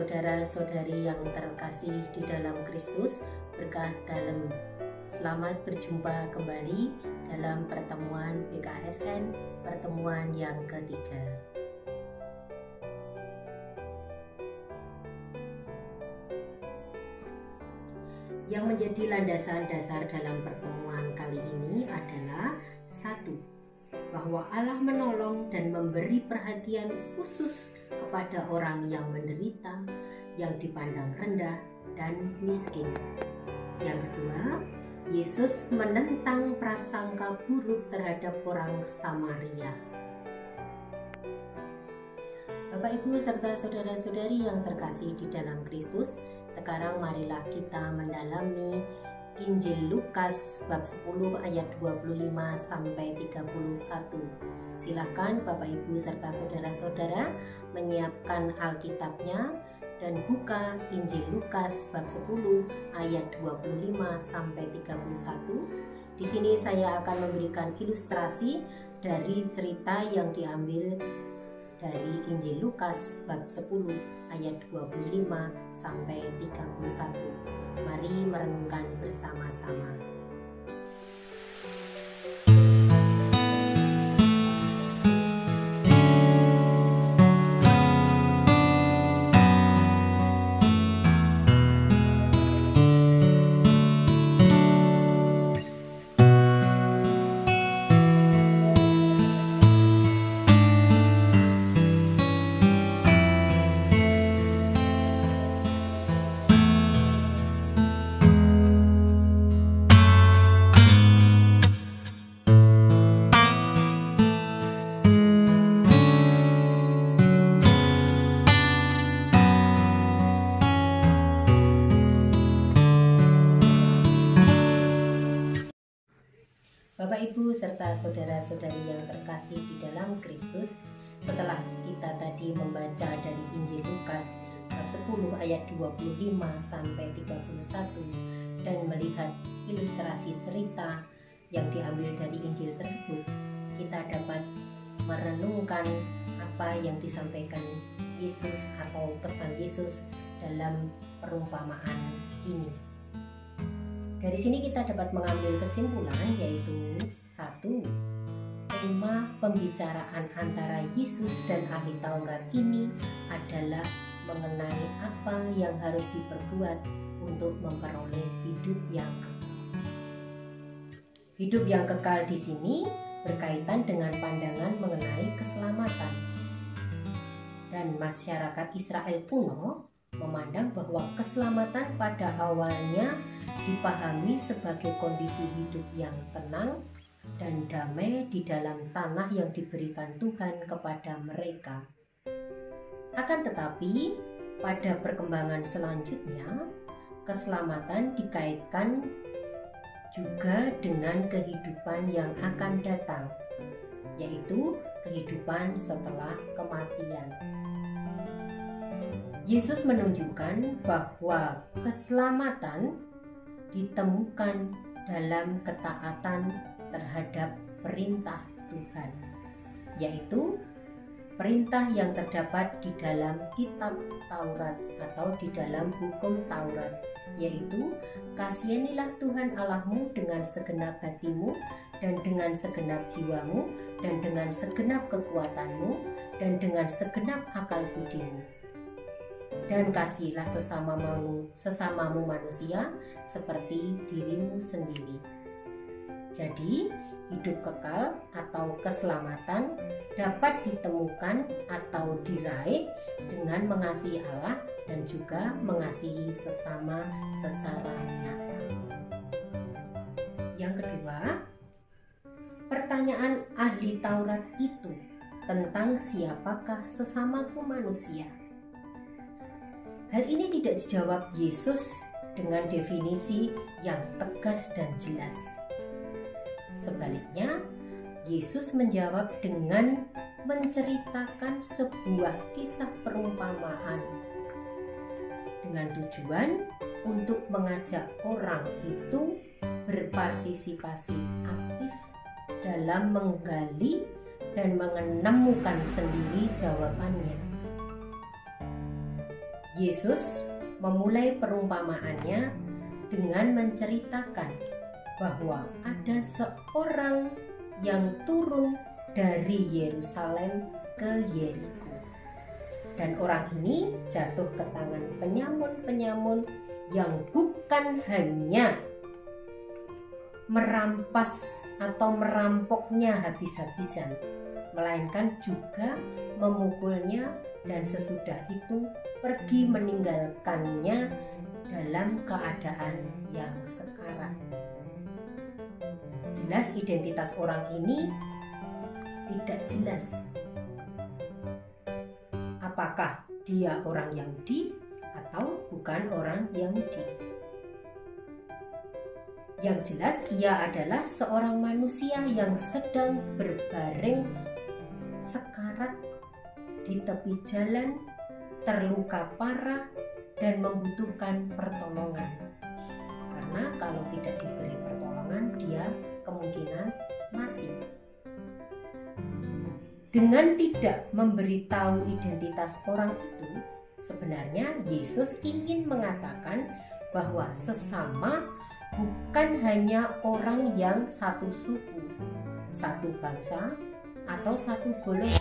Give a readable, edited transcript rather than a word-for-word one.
saudara-saudari yang terkasih di dalam Kristus, berkah dalam. Selamat berjumpa kembali dalam pertemuan BKSN, pertemuan yang ketiga. Yang menjadi landasan dasar dalam pertemuan kali ini adalah satu, bahwa Allah menolong dan memberi perhatian khusus kepada orang yang menderita, yang dipandang rendah dan miskin. Yang kedua, Yesus menentang prasangka buruk terhadap orang Samaria. Bapak, Ibu, serta saudara-saudari yang terkasih di dalam Kristus, sekarang marilah kita mendalami Injil Lukas bab 10 ayat 25 sampai 31. Silakan Bapak, Ibu, serta saudara-saudara menyiapkan Alkitabnya dan buka Injil Lukas bab 10 ayat 25 sampai 31. Di sini saya akan memberikan ilustrasi dari cerita yang diambil dari Injil Lukas bab 10 ayat 25 sampai 31. Mari merenungkan bersama-sama. Bapak, Ibu, serta saudara-saudari yang terkasih di dalam Kristus, setelah kita tadi membaca dari Injil Lukas bab 10 ayat 25 sampai 31 dan melihat ilustrasi cerita yang diambil dari Injil tersebut, kita dapat merenungkan apa yang disampaikan Yesus atau pesan Yesus dalam perumpamaan ini. Dari sini kita dapat mengambil kesimpulan, yaitu satu, tema pembicaraan antara Yesus dan ahli Taurat ini adalah mengenai apa yang harus diperbuat untuk memperoleh hidup yang kekal. Hidup yang kekal di sini berkaitan dengan pandangan mengenai keselamatan. Dan masyarakat Israel kuno memandang bahwa keselamatan pada awalnya dipahami sebagai kondisi hidup yang tenang dan damai di dalam tanah yang diberikan Tuhan kepada mereka. Akan tetapi, pada perkembangan selanjutnya, keselamatan dikaitkan juga dengan kehidupan yang akan datang, yaitu kehidupan setelah kematian. Yesus menunjukkan bahwa keselamatan ditemukan dalam ketaatan terhadap perintah Tuhan, yaitu perintah yang terdapat di dalam kitab Taurat atau di dalam hukum Taurat, yaitu kasihanilah Tuhan Allahmu dengan segenap hatimu dan dengan segenap jiwamu dan dengan segenap kekuatanmu dan dengan segenap akal budimu. Dan kasihilah sesamamu manusia seperti dirimu sendiri. Jadi, hidup kekal atau keselamatan dapat ditemukan atau diraih dengan mengasihi Allah dan juga mengasihi sesama secara nyata. Yang kedua, pertanyaan ahli Taurat itu tentang siapakah sesamaku manusia. Hal ini tidak dijawab Yesus dengan definisi yang tegas dan jelas. Sebaliknya, Yesus menjawab dengan menceritakan sebuah kisah perumpamaan dengan tujuan untuk mengajak orang itu berpartisipasi aktif dalam menggali dan menemukan sendiri jawabannya. Yesus memulai perumpamaannya dengan menceritakan bahwa ada seorang yang turun dari Yerusalem ke Yeriko. Dan orang ini jatuh ke tangan penyamun-penyamun yang bukan hanya merampas atau merampoknya habis-habisan, melainkan juga memukulnya dan sesudah itu pergi meninggalkannya dalam keadaan yang sekarat. Jelas identitas orang ini tidak jelas. Apakah dia orang Yahudi atau bukan orang Yahudi? Yang jelas ia adalah seorang manusia yang sedang berbaring sekarat di tepi jalan, terluka parah dan membutuhkan pertolongan. Karena kalau tidak diberi pertolongan, dia kemungkinan mati. Dengan tidak memberitahu identitas orang itu, sebenarnya Yesus ingin mengatakan bahwa sesama bukan hanya orang yang satu suku, satu bangsa, atau satu golongan.